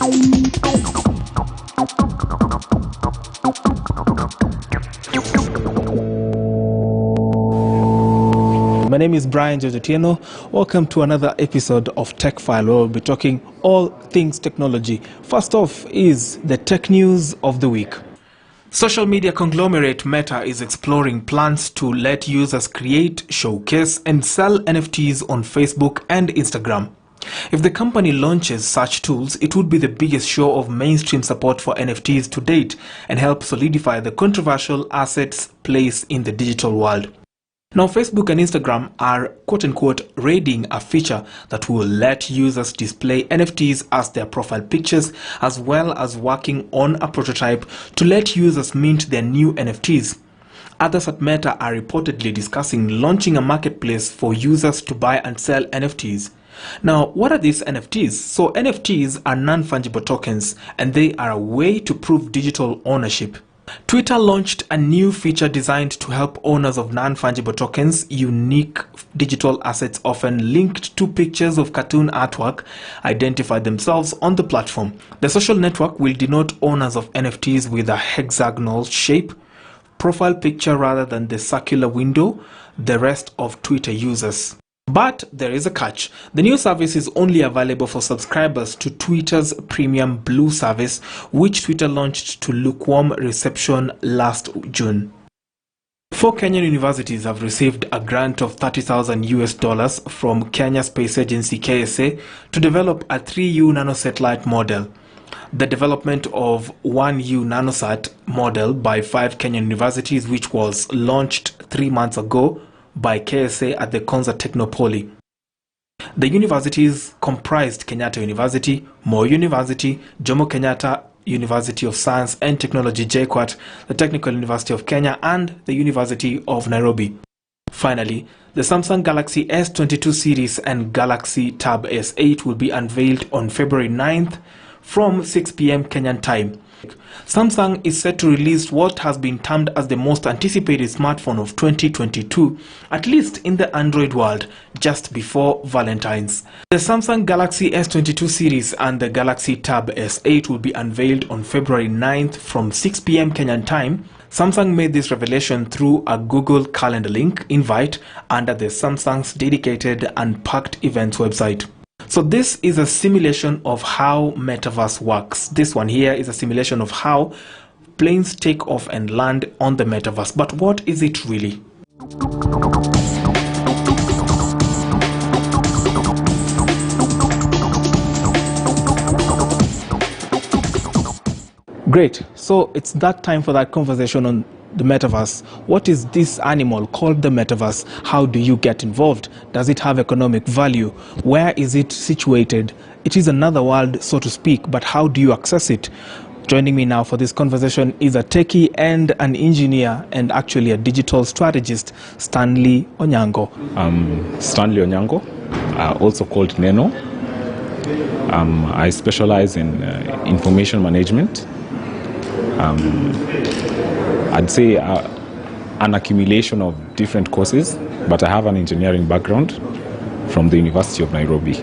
My name is Brian Jojotieno. Welcome to another episode of Techfile, where we'll be talking all things technology. First off is the tech news of the week. Social media conglomerate Meta is exploring plans to let users create, showcase, and sell NFTs on Facebook and Instagram. If the company launches such tools, it would be the biggest show of mainstream support for NFTs to date and help solidify the controversial asset's place in the digital world. Now, Facebook and Instagram are quote-unquote raiding a feature that will let users display NFTs as their profile pictures, as well as working on a prototype to let users mint their new NFTs. Others at Meta are reportedly discussing launching a marketplace for users to buy and sell NFTs. Now, what are these NFTs? So NFTs are non-fungible tokens, and they are a way to prove digital ownership. Twitter launched a new feature designed to help owners of non-fungible tokens, unique digital assets often linked to pictures of cartoon artwork, identify themselves on the platform. The social network will denote owners of NFTs with a hexagonal shape, profile picture rather than the circular window the rest of Twitter users. But there is a catch. The new service is only available for subscribers to Twitter's premium Blue service, which Twitter launched to lukewarm reception last June. 4 Kenyan universities have received a grant of $30,000 from Kenya Space Agency KSA to develop a 3U nanosatellite model. The development of 1U nanosat model by 5 Kenyan universities, which was launched 3 months ago by KSA at the Konza Technopoly. The universities comprised Kenyatta University, Moi University, Jomo Kenyatta University of Science and Technology JKUAT, the Technical University of Kenya, and the University of Nairobi. Finally, the Samsung Galaxy S22 series and Galaxy Tab S8 will be unveiled on February 9th from 6 p.m. Kenyan time. Samsung is set to release what has been termed as the most anticipated smartphone of 2022, at least in the Android world, just before Valentine's. The Samsung Galaxy S22 series and the Galaxy Tab S8 will be unveiled on February 9th from 6 p.m. Kenyan time. Samsung made this revelation through a Google Calendar link invite under the Samsung's dedicated Unpacked Events website. So this is a simulation of how Metaverse works. This one here is a simulation of how planes take off and land on the Metaverse. But what is it really? Great. So it's that time for that conversation on the Metaverse. What is this animal called the Metaverse? How do you get involved? Does it have economic value? Where is it situated? It is another world, so to speak, but how do you access it? Joining me now for this conversation is a techie and an engineer and actually a digital strategist, Stanley Onyango. Stanley Onyango, also called Neno. I specialize in information management. I'd say an accumulation of different courses, but I have an engineering background from the University of Nairobi.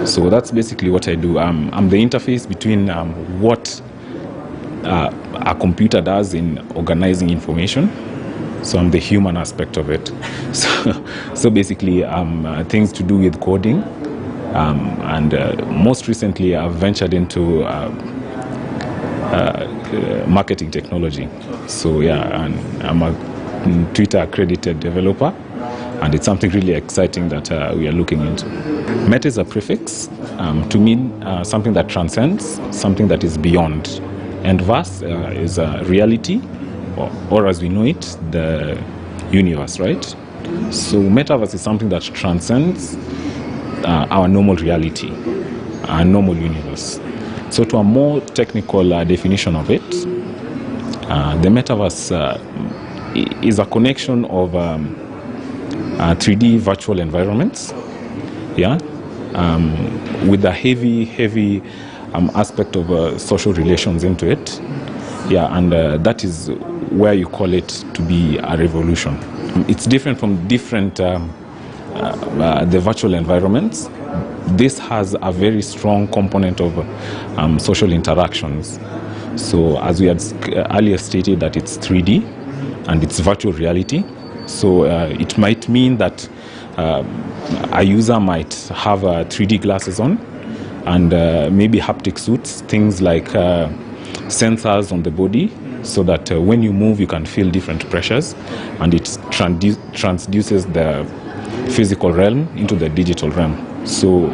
So that's basically what I do. I'm the interface between what a computer does in organizing information. So I'm the human aspect of it. So basically things to do with coding. And most recently I've ventured into marketing technology. So yeah, and I'm a Twitter accredited developer, and it's something really exciting that we are looking into. Meta is a prefix to mean something that transcends, something that is beyond. And verse is a reality, or as we know it, the universe, right? So Metaverse is something that transcends our normal reality, our normal universe. So to a more technical definition of it, the Metaverse is a connection of 3D virtual environments, yeah, with a heavy aspect of social relations into it, yeah, and that is where you call it to be a revolution. It's different from the virtual environments this has a very strong component of social interactions. So as we had earlier stated, that it's 3D and it's virtual reality. So it might mean that a user might have 3D glasses on, and maybe haptic suits, things like sensors on the body, so that when you move you can feel different pressures, and it transduces the physical realm into the digital realm. So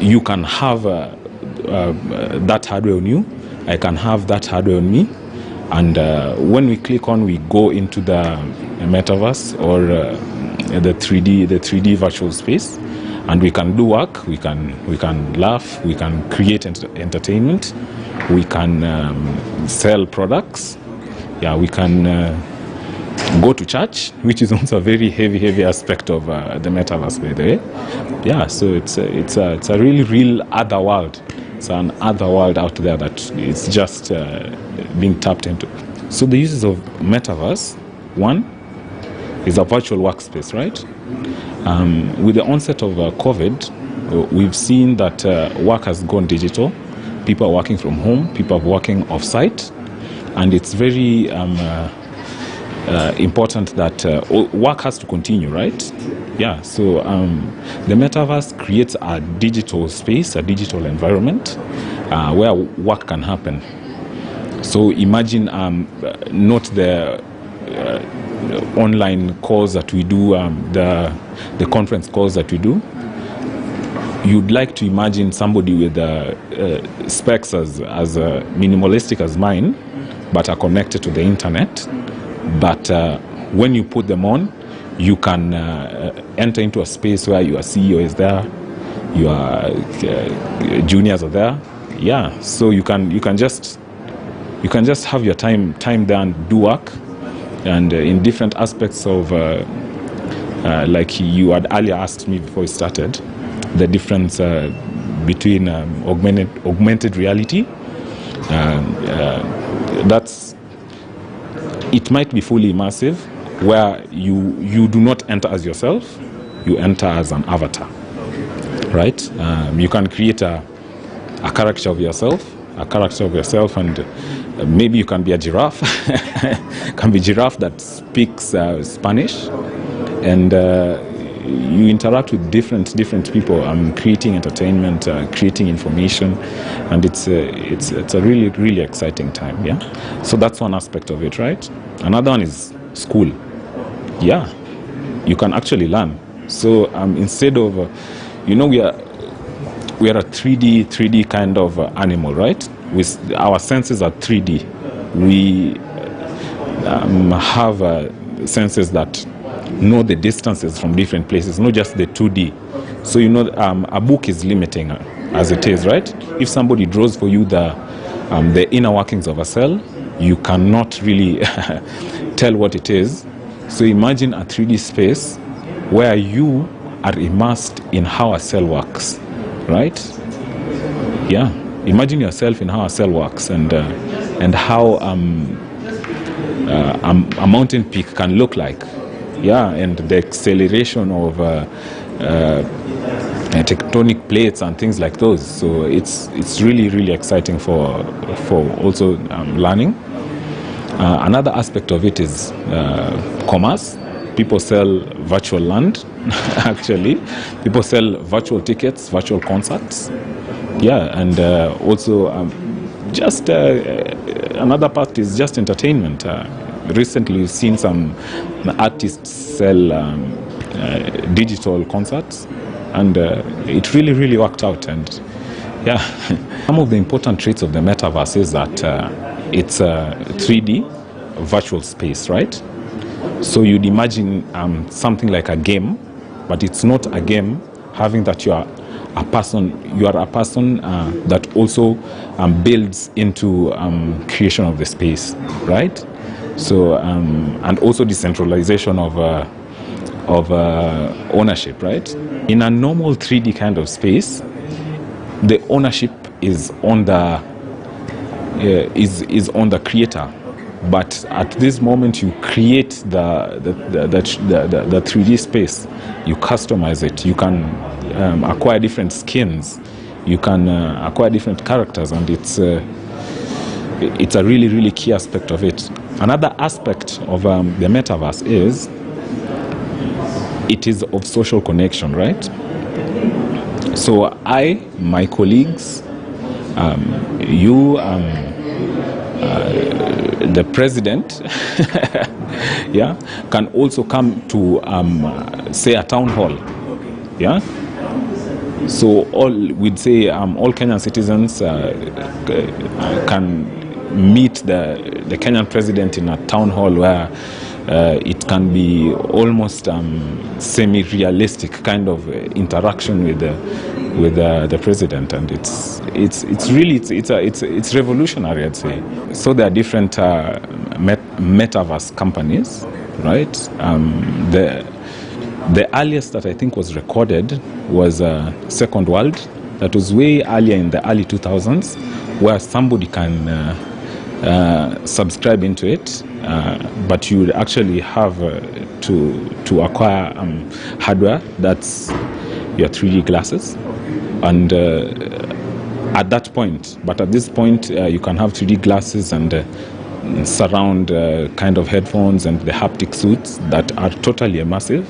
you can have that hardware on you, I can have that hardware on me, and when we click on, we go into the metaverse or the 3D virtual space, and we can do work, we can laugh, we can create entertainment, we can sell products, yeah, we can go to church, which is also a very heavy aspect of the metaverse, by the way. Yeah, so it's a really real other world. It's an other world out there that is just being tapped into. So the uses of metaverse, one is a virtual workspace, right? With the onset of COVID, we've seen that work has gone digital. People are working from home, people are working off-site, and it's very important that work has to continue, right? Yeah, so the metaverse creates a digital space, a digital environment where work can happen. So imagine not the online calls that we do, the conference calls that we do. You'd like to imagine somebody with specs as minimalistic as mine, but are connected to the internet. But when you put them on, you can enter into a space where your CEO is there, your juniors are there. Yeah, so you can just have your time there and do work, and in different aspects of like you had earlier asked me before we started, the difference between augmented reality. It might be fully immersive, where you do not enter as yourself, you enter as an avatar, right? You can create a character of yourself, and maybe you can be a giraffe, can be giraffe that speaks Spanish, and you interact with different people, creating entertainment, creating information, and it's a really exciting time. Yeah, so that's one aspect of it, right? Another one is school. Yeah, you can actually learn. So instead of we are a 3D kind of animal, right? With our senses are 3D. We have senses that know the distances from different places, not just the 2D. So a book is limiting as it is, right? If somebody draws for you the inner workings of a cell, you cannot really tell what it is. So imagine a 3D space where you are immersed in how a cell works, right? Yeah, imagine yourself in how a cell works, and how a mountain peak can look like. Yeah, and the acceleration of tectonic plates and things like those. So it's really exciting for also learning. Another aspect of it is commerce. People sell virtual land. Actually, people sell virtual tickets, virtual concerts. Yeah, and also just another part is just entertainment. Recently, we've seen some artists sell digital concerts, and it really worked out. And yeah, some of the important traits of the metaverse is that it's a 3D virtual space, right? So you'd imagine something like a game, but it's not a game, having that you are a person that also builds into creation of the space, right? So and also decentralization of ownership, right? In a normal 3D kind of space, the ownership is on the creator. But at this moment, you create the 3D space, you customize it. You can acquire different skins. You can acquire different characters, and it's a really, really key aspect of it. Another aspect of the metaverse is it is of social connection, right? So my colleagues, you, the president, yeah, can also come to say a town hall, yeah. So we'd say all Kenyan citizens can meet the Kenyan president in a town hall where it can be almost semi-realistic kind of interaction with the president, and it's revolutionary, I'd say. So there are different metaverse companies, right? The earliest that I think was recorded was Second World. That was way earlier in the early 2000s, where somebody can subscribe into it, but you would actually have to acquire hardware. That's your 3D glasses, and at that point, but at this point, you can have 3D glasses and surround kind of headphones and the haptic suits that are totally immersive.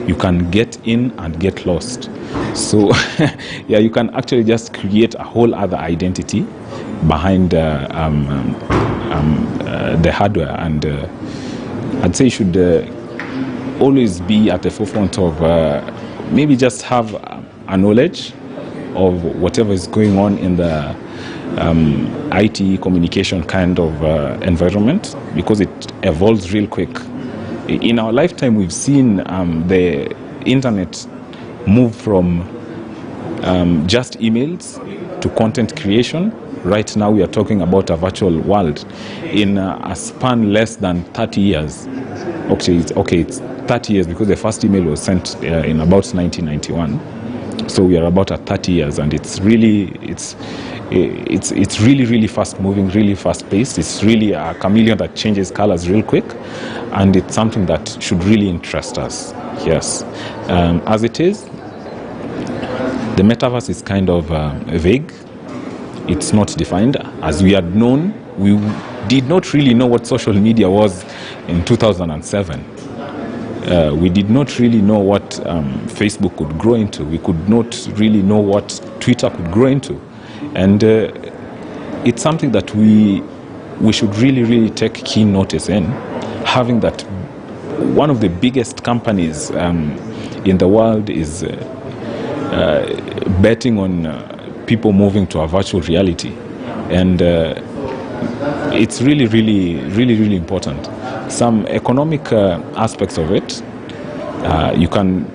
You can get in and get lost. So yeah, you can actually just create a whole other identity behind the hardware, and I'd say you should always be at the forefront of maybe just have a knowledge of whatever is going on in the IT communication kind of environment, because it evolves real quick. In our lifetime, we've seen the internet move from just emails to content creation. Right now, we are talking about a virtual world in a span less than 30 years. Okay, it's 30 years because the first email was sent in about 1991. So we are about at 30 years, and it's really fast moving, really fast paced. It's really a chameleon that changes colors real quick, and it's something that should really interest us. Yes, as it is, the metaverse is kind of vague. It's not defined. As we had known, we did not really know what social media was in 2007. We did not really know what Facebook could grow into. We could not really know what Twitter could grow into. And it's something that we should really take keen notice in, having that one of the biggest companies in the world is betting on people moving to a virtual reality. And it's really important. Some economic aspects of it, you can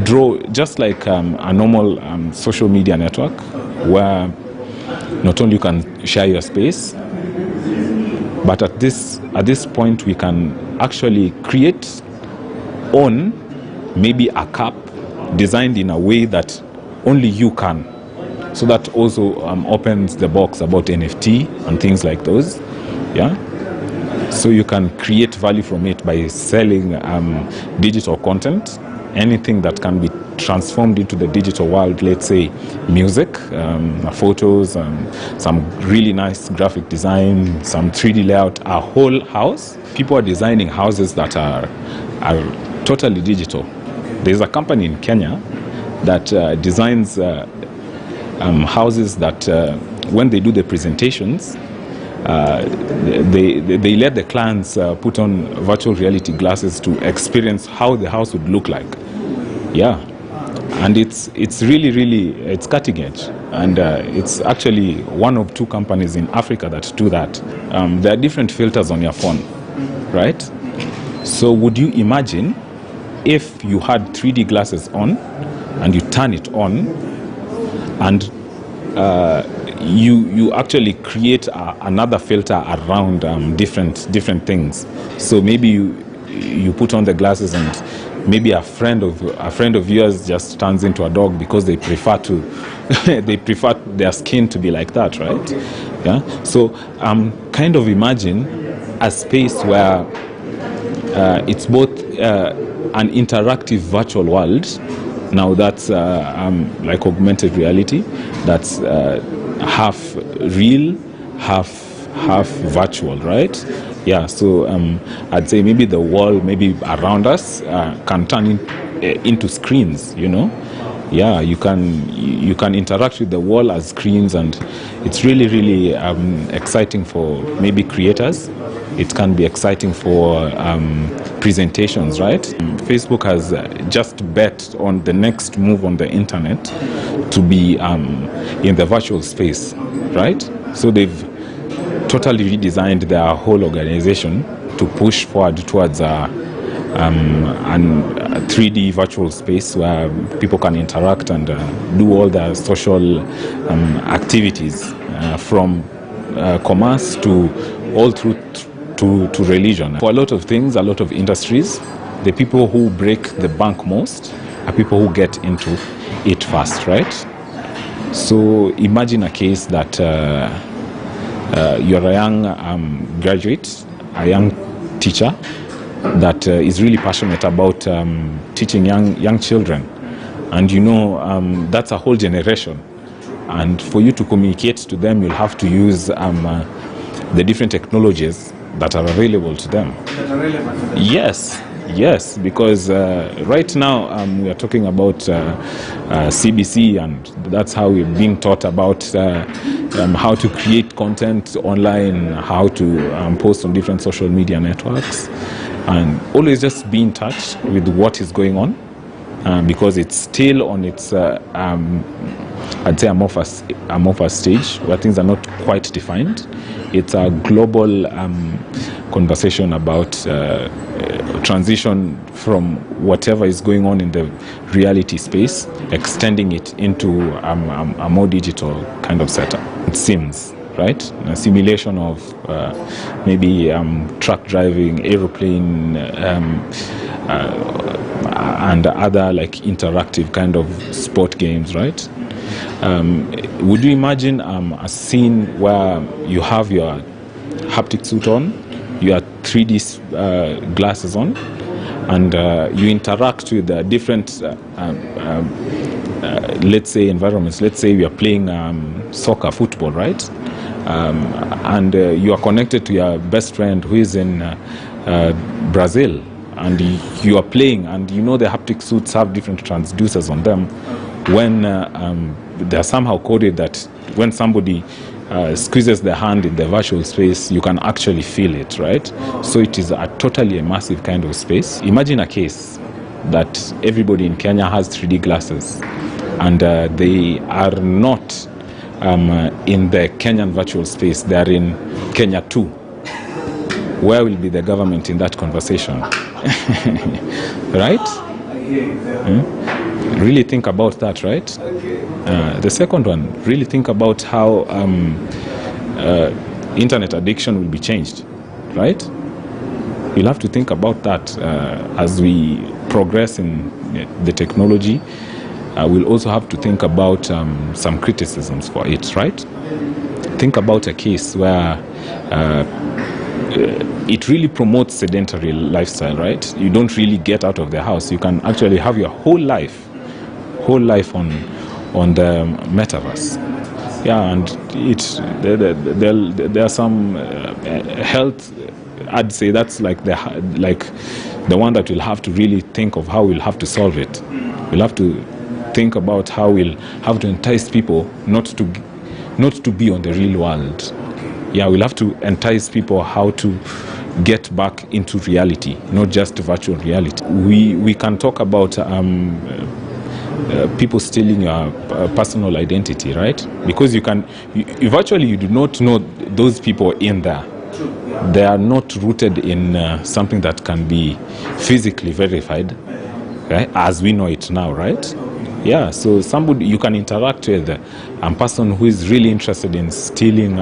draw just like a normal social media network, where not only you can share your space, but at this point we can actually create on maybe a cap designed in a way that only you can. So that also opens the box about NFT and things like those. Yeah. So you can create value from it by selling digital content, anything that can be transformed into the digital world. Let's say music, photos, some really nice graphic design, some 3D layout, a whole house. People are designing houses that are totally digital. There's a company in Kenya that designs houses that when they do the presentations, they let the clients put on virtual reality glasses to experience how the house would look like. Yeah, and it's really it's cutting edge, and it's actually one of two companies in Africa that do that. There are different filters on your phone, right? So would you imagine if you had 3D glasses on and you turn it on, and you actually create another filter around different things. So maybe you put on the glasses, and maybe a friend of yours just turns into a dog because they prefer their skin to be like that, right? Yeah. So kind of imagine a space where it's both an interactive virtual world, Now that's like augmented reality. That's half real, half virtual, right? Yeah. So I'd say maybe the world, maybe around us, can turn into screens. Yeah, you can interact with the wall as screens, and it's really exciting for maybe creators. It can be exciting for presentations, right? Facebook has just bet on the next move on the internet to be in the virtual space, right? So they've totally redesigned their whole organization to push forward towards a 3D virtual space where people can interact and do all their social activities, from commerce to all through to religion. For a lot of things, a lot of industries, the people who break the bank most are people who get into it fast, right? So imagine a case that you're a young graduate, a young teacher that is really passionate about teaching young children, and that's a whole generation, and for you to communicate to them, you'll have to use the different technologies that are available to them. That are relevant to them. Yes, because right now we are talking about CBC, and that's how we're being taught about how to create content online, how to post on different social media networks, and always just be in touch with what is going on, because it's still on its, I'd say, amorphous stage where things are not quite defined. It's a global conversation about transition from whatever is going on in the reality space, extending it into a more digital kind of setup. It seems, right? A simulation of maybe truck driving, aeroplane, and other like interactive kind of sport games, right? Would you imagine a scene where you have your haptic suit on, your 3D glasses on, and you interact with different, let's say, environments. Let's say you are playing soccer, football, right? And you are connected to your best friend who is in Brazil, and you are playing, and the haptic suits have different transducers on them. When they are somehow coded that when somebody squeezes their hand in the virtual space, you can actually feel it, right? So it is totally a massive kind of space. Imagine a case that everybody in Kenya has 3D glasses, and they are not in the Kenyan virtual space, they are in Kenya 2. Where will be the government in that conversation? Right? Really think about that, right? The second one, really think about how internet addiction will be changed, right? You'll have to think about that as we progress in the technology. We'll also have to think about some criticisms for it, right? Think about a case where it really promotes sedentary lifestyle, right? You don't really get out of the house. You can actually have your whole life on the Metaverse. Yeah, and there are some health. I'd say that's like the one that we'll have to really think of how we'll have to solve it. We'll have to think about how we'll have to entice people not to be on the real world. Yeah, we'll have to entice people how to get back into reality, not just virtual reality. We can talk about people stealing your personal identity, right? Because you virtually you do not know those people in there. They are not rooted in something that can be physically verified, right? As we know it now, right? Yeah, so somebody you can interact with, a person who is really interested in stealing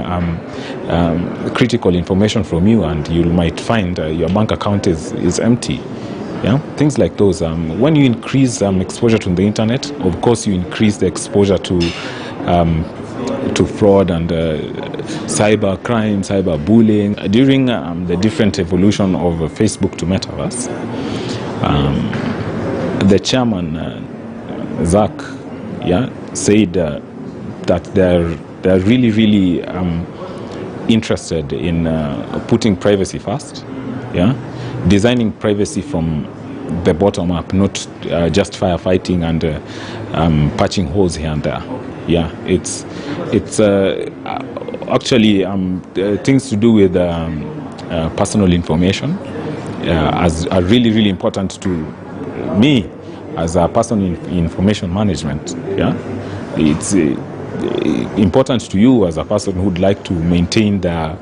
critical information from you, and you might find your bank account is empty. Yeah, things like those. When you increase exposure to the internet, of course, you increase the exposure to fraud and cyber crime, cyber bullying. During the different evolution of Facebook to Metaverse, the chairman Zach, yeah, said that they're really interested in putting privacy first, yeah, designing privacy from the bottom up, not just firefighting and patching holes here and there. Yeah, it's actually things to do with personal information are really important to me as a person in information management. Yeah, it's important to you as a person who'd like to maintain their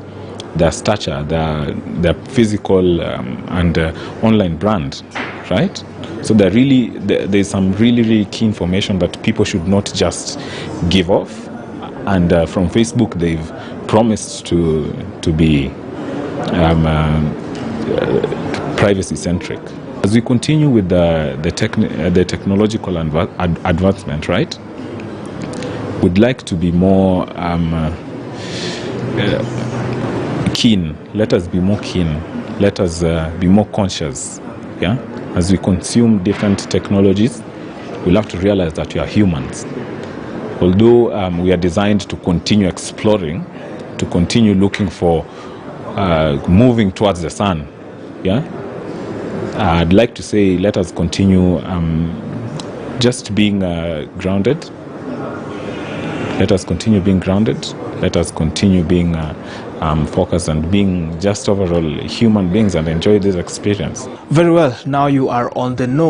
stature, their physical and online brand, right? So there's some really key information that people should not just give off. And from Facebook, they've promised to be privacy centric. As we continue with the technological advancement, right? We'd like to be more keen. Let us be more keen. Let us be more conscious. Yeah, as we consume different technologies, we'll have to realize that we are humans. Although we are designed to continue exploring, to continue looking for moving towards the sun. Yeah, I'd like to say let us continue just being grounded. Let us continue being grounded. Let us continue being focused and being just overall human beings and enjoy this experience. Very well. Now you are on the know.